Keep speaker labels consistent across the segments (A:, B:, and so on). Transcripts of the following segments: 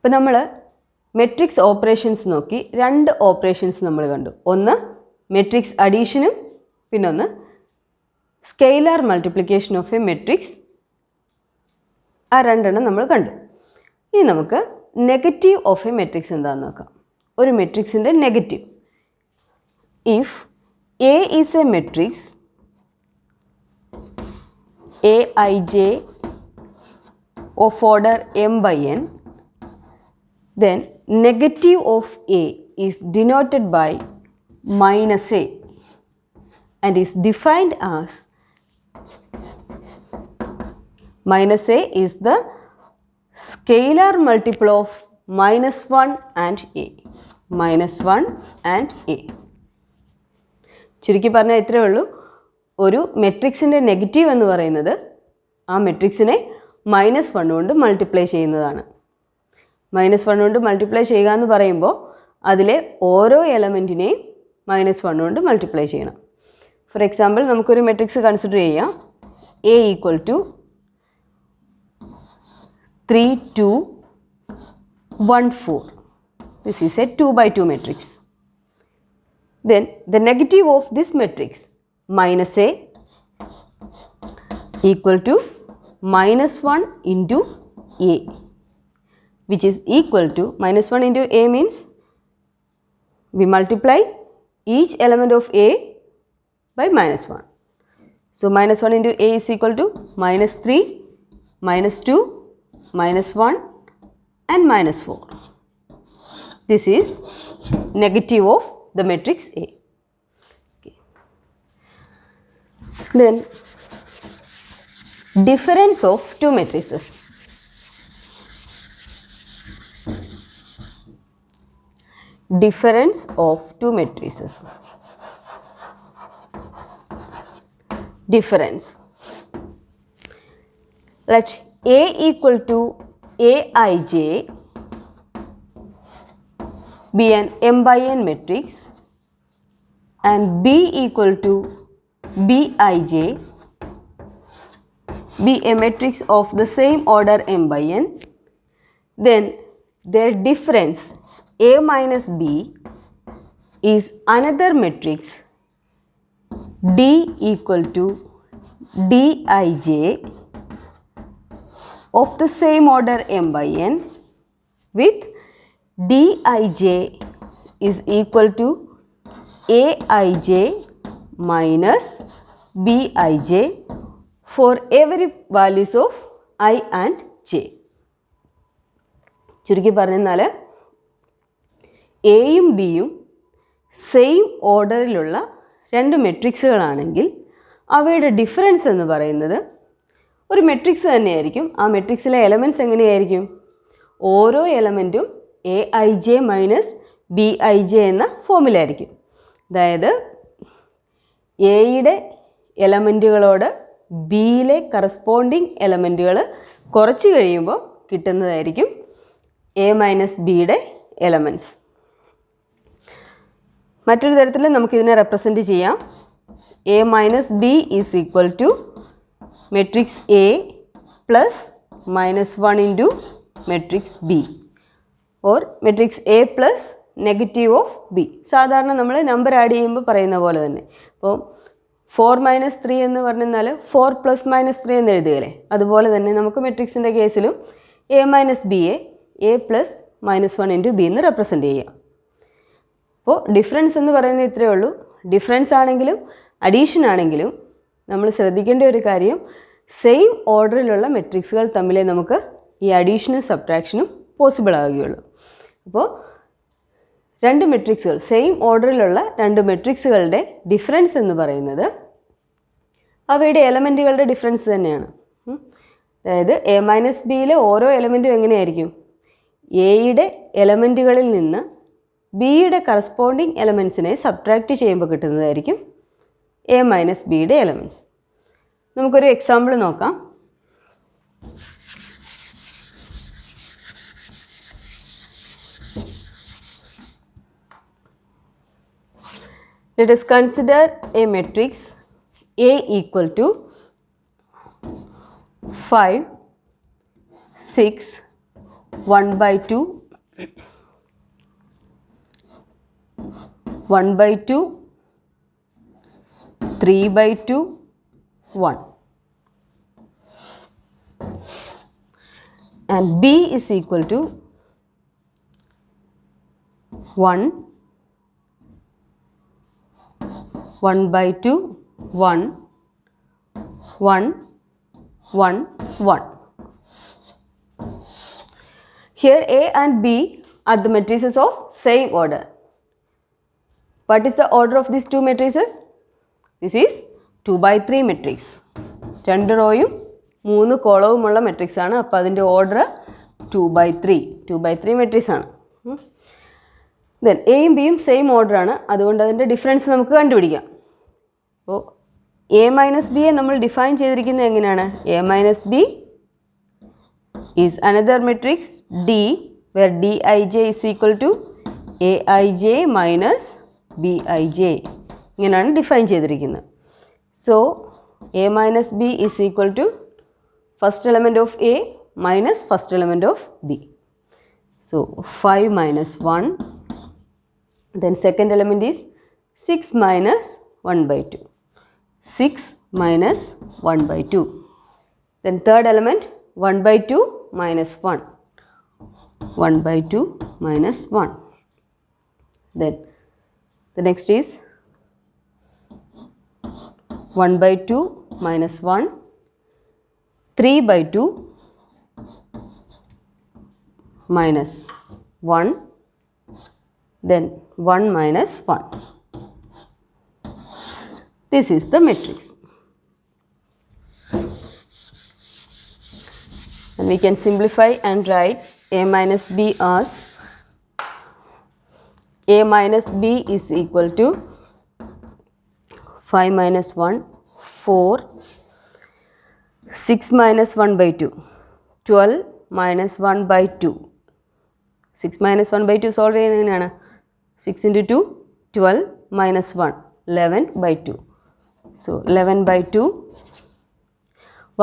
A: ഇപ്പോൾ നമ്മൾ matrix operations നോക്കി. 2 ഓപ്പറേഷൻസ് നമ്മൾ കണ്ടു. ഒന്ന് മെട്രിക്സ് അഡീഷനും പിന്നൊന്ന് scalar multiplication of A matrix. ആ 2 നമ്മൾ കണ്ടു. ഇനി നമുക്ക് നെഗറ്റീവ് ഓഫ് എ മെട്രിക്സ് എന്താണെന്ന് നോക്കാം. ഒരു മെട്രിക്സിൻ്റെ negative. If A is a matrix Aij of order m by n, then negative of A is denoted by minus A and is defined as minus A is the scalar multiple of minus 1 and A. minus 1 and A. ചുരുക്കി പറഞ്ഞാൽ ഇത്രയേ ഉള്ളൂ. ഒരു മെട്രിക്സിൻ്റെ negative എന്ന് പറയുന്നത് ആ മെട്രിക്സിനെ -1 കൊണ്ട് മൾട്ടിപ്ലൈ ചെയ്യുന്നതാണ്. -1 കൊണ്ട് മൾട്ടിപ്ലൈ ചെയ്യുക എന്ന് പറയുമ്പോൾ അതിലെ ഓരോ എലമെൻറ്റിനെയും -1 കൊണ്ട് മൾട്ടിപ്ലൈ ചെയ്യണം. ഫോർ എക്സാമ്പിൾ നമുക്കൊരു മെട്രിക്സ് കൺസിഡർ ചെയ്യാം. A equal to 3 2 1 4. This is a 2 by 2 matrix. Then the negative of this matrix minus A equal to -1 into A, which is equal to -1 into A means we multiply each element of A by -1. So -1 into A is equal to -3, -2, -1 and -4. This is negative of the matrix A. Then difference of two matrices. Difference of two matrices. Difference. Let A equal to Aij be an m by n matrix and B equal to Bij be a matrix of the same order m by n, then their difference A minus B is another matrix D equal to Dij of the same order m by n, with Dij is equal to Aij minus Bij for every values of I and j. ചുരുക്കി പറഞ്ഞാൽ എയും ബിയും same ഓർഡറിലുള്ള 2 മെട്രിക്സുകളാണെങ്കിൽ അവയുടെ difference എന്ന് പറയുന്നത് ഒരു matrix തന്നെയായിരിക്കും. ആ മെട്രിക്സിലെ എലമെൻറ്റ്സ് എങ്ങനെയായിരിക്കും? ഓരോ എലമെൻറ്റും Aij മൈനസ് Bij എന്ന ഫോമിലായിരിക്കും. അതായത് എയുടെ എലമെൻറ്റുകളോട് ബിയിലെ കറസ്പോണ്ടിങ് എലമെൻറ്റുകൾ കുറച്ച് കഴിയുമ്പോൾ കിട്ടുന്നതായിരിക്കും എ മൈനസ് ബിയുടെ എലമെൻറ്റ്സ്. മറ്റൊരു തരത്തിൽ നമുക്കിതിനെ റെപ്രസെൻറ്റ് ചെയ്യാം. A minus B is equal to matrix A plus -1 into matrix B or matrix A plus negative of B. സാധാരണ നമ്മൾ നമ്പർ ആഡ് ചെയ്യുമ്പോൾ പറയുന്ന പോലെ തന്നെ. അപ്പോൾ 4 - 3 എന്ന് പറഞ്ഞാൽ 4 + -3 എന്ന് എഴുതുകയല്ലേ, അതുപോലെ തന്നെ നമുക്ക് മെട്രിക്സിൻ്റെ കേസിലും എ മൈനസ് ബിയെ എ പ്ലസ് -1 ഇൻറ്റു ബി എന്ന് റെപ്രസെൻറ്റ് ചെയ്യാം. അപ്പോൾ ഡിഫറൻസ് എന്ന് പറയുന്നത് ഇത്രയേ ഉള്ളൂ. ഡിഫറൻസ് ആണെങ്കിലും അഡീഷൻ ആണെങ്കിലും നമ്മൾ ശ്രദ്ധിക്കേണ്ട ഒരു കാര്യം, സെയിം ഓർഡറിലുള്ള മെട്രിക്സുകൾ തമ്മിലേ നമുക്ക് ഈ അഡീഷനും സബ്ട്രാക്ഷനും പോസിബിൾ ആവുകയുള്ളൂ. അപ്പോൾ 2 മെട്രിക്സുകൾ, സെയിം ഓർഡറിലുള്ള 2 മെട്രിക്സുകളുടെ ഡിഫറൻസ് എന്ന് പറയുന്നത് അവയുടെ എലമെൻറ്റുകളുടെ ഡിഫറൻസ് തന്നെയാണ്. അതായത് എ മൈനസ് ബിയിലെ ഓരോ എലമെൻറ്റും എങ്ങനെയായിരിക്കും? എയുടെ എലമെൻറ്റുകളിൽ നിന്ന് ബിയുടെ കറസ്പോണ്ടിങ് എലമെൻറ്റ്സിനെ സബ്ട്രാക്റ്റ് ചെയ്യുമ്പോൾ കിട്ടുന്നതായിരിക്കും എ മൈനസ് ബിയുടെ എലമെൻറ്റ്സ്. നമുക്കൊരു എക്സാമ്പിൾ നോക്കാം. Let us consider a matrix A equal to 5 6 1 by 2 1/2, 3/2, 1. And B is equal to 1, 1/2, 1, 1, 1, 1. Here A and B are the matrices of same order. What is the order of these two matrices? This is 2/3 matrix. 2 റോയും 3 കോളവുമുള്ള matrix ആണ്. അപ്പോൾ അതിൻ്റെ order 2/3 matrix ആണ്. Then എയും ബിയും same order ആണ്. അതുകൊണ്ട് അതിൻ്റെ difference നമുക്ക് കണ്ടുപിടിക്കാം. അപ്പോൾ എ മൈനസ് ബിയെ നമ്മൾ ഡിഫൈൻ ചെയ്തിരിക്കുന്നത് എങ്ങനെയാണ്? A minus B is another matrix D where D I J is equal to A I J minus B I J. ഇങ്ങനെയാണ് ഡിഫൈൻ ചെയ്തിരിക്കുന്നത്. So A minus B is equal to first element of A minus first element of B. So 5 minus 1. Then second element is 6 minus 1/2. 6 minus 1/2. Then third element 1/2 minus 1. 1/2 minus 1. Then the next is 1/2 minus 1. 3/2 minus 1. Then 1 minus 1. This is the matrix. And we can simplify and write A minus B as A minus B is equal to 5 minus 1, 4, 6 minus 1/2, 12 minus 1/2. 6 minus 1/2 solve ചെയ്യുന്നത് എങ്ങനെയാണ്? 6 into 2, 12 minus 1, 11/2. So 11/2,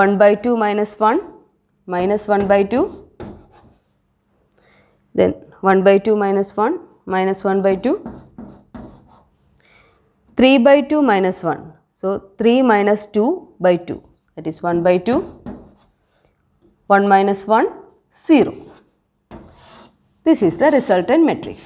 A: 1/2 minus 1, minus 1/2. Then 1/2 minus 1, minus 1/2. 3/2 minus 1. So 3 minus 2/2. That is 1/2. 1 minus 1, 0. This is the resultant matrix.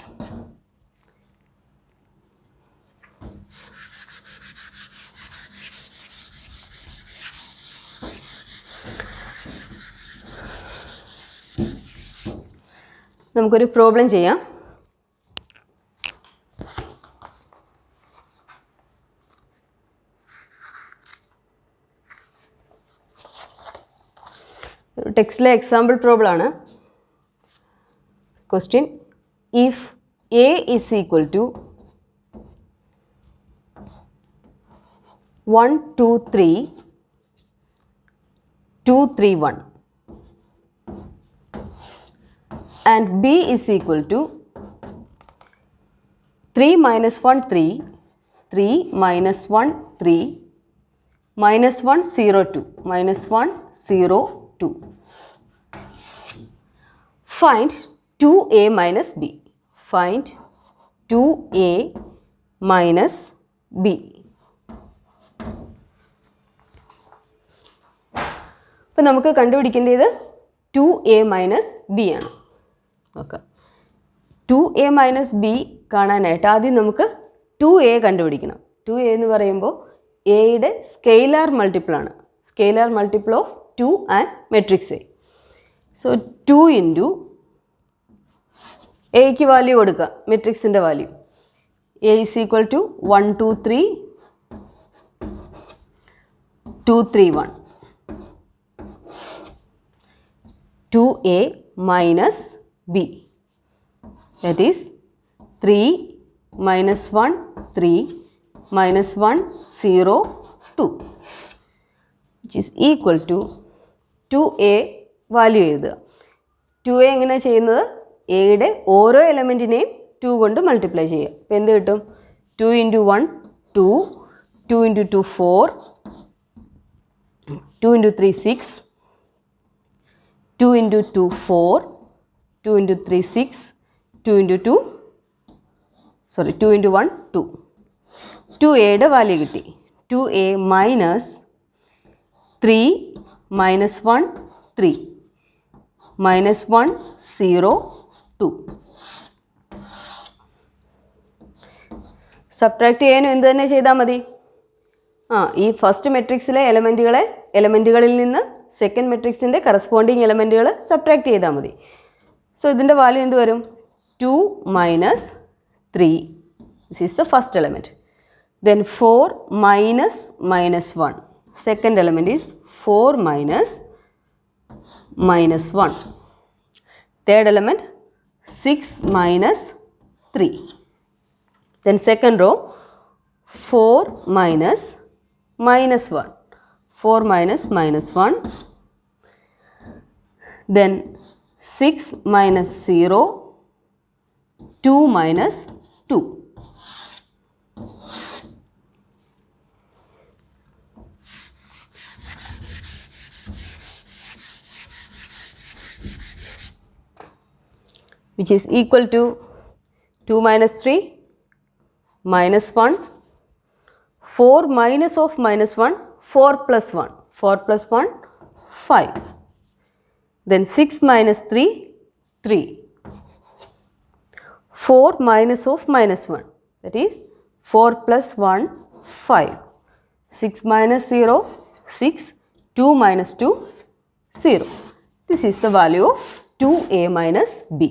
A: നമുക്കൊരു problem ചെയ്യാം. ടെക്സ്റ്റിലെ example problem ആണ്. Question: if A is equal to 1, 2, 3, 2, 3, 1 and B is equal to 3 minus 1, 3, 3 minus 1, 3, minus 1, 0, 2, minus 1, 0, 2. Find 2A minus B. Find 2A minus B. അപ്പോൾ നമുക്ക് കണ്ടുപിടിക്കേണ്ടത് 2A minus B ആണ്. Okay, 2A minus B കാണാനായിട്ട് ആദ്യം നമുക്ക് 2A കണ്ടുപിടിക്കണം. 2A എന്ന് പറയുമ്പോൾ എയുടെ സ്കെയിലാർ മൾട്ടിപ്പിൾ ആണ്. Scalar multiple of 2 and matrix A. So 2 into എക്ക് വാല്യൂ കൊടുക്കുക, മെട്രിക്സിൻ്റെ value. A is equal to 1, 2, 3, 2, 3, 1. 2A minus B. That is 3 minus 1, 3 minus 1, 0, 2. Which is equal to 2A value എഴുതുക. 2A എങ്ങനെയാണ് ചെയ്യുന്നത്? എയുടെ ഓരോ എലമെൻറ്റിനെയും 2 കൊണ്ട് മൾട്ടിപ്ലൈ ചെയ്യുക. അപ്പോൾ എന്ത് കിട്ടും? 2 into 1, 2, 2 into 2, 4, 2 into 3, 6, 2 into 2, 4, 2 into 3, 6, 2 into 2, sorry 2 into 1 2. 2a value കിട്ടി. 2a minus 3 minus 1 3 minus 1 0 2. Subtract ചെയ്യാനും എന്ത് തന്നെ ചെയ്താൽ മതി? ഈ ഫസ്റ്റ് മെട്രിക്സിലെ എലമെൻറ്റുകളിൽ നിന്ന് സെക്കൻഡ് മെട്രിക്സിൻ്റെ കറസ്പോണ്ടിങ് എലമെൻറ്റുകൾ സബ്ട്രാക്ട് ചെയ്താൽ മതി. സോ ഇതിൻ്റെ വാല്യൂ എന്ത് വരും? 2 minus 3. This is the first element. Then 4 minus minus 1. Second element is 4 minus minus 1. Third element 6 minus 3. Then second row 4 minus minus 1. 4 minus minus 1. Then 6 minus 0. 2 minus 2. Which is equal to 2 minus 3. Minus 1, 4 minus of minus 1, 4 plus 1, 4 plus 1, 5. Then 6 minus 3, 3. 4 minus of minus 1, that is 4 plus 1, 5. 6 minus 0, 6, 2 minus 2, 0. This is the value of 2a minus b.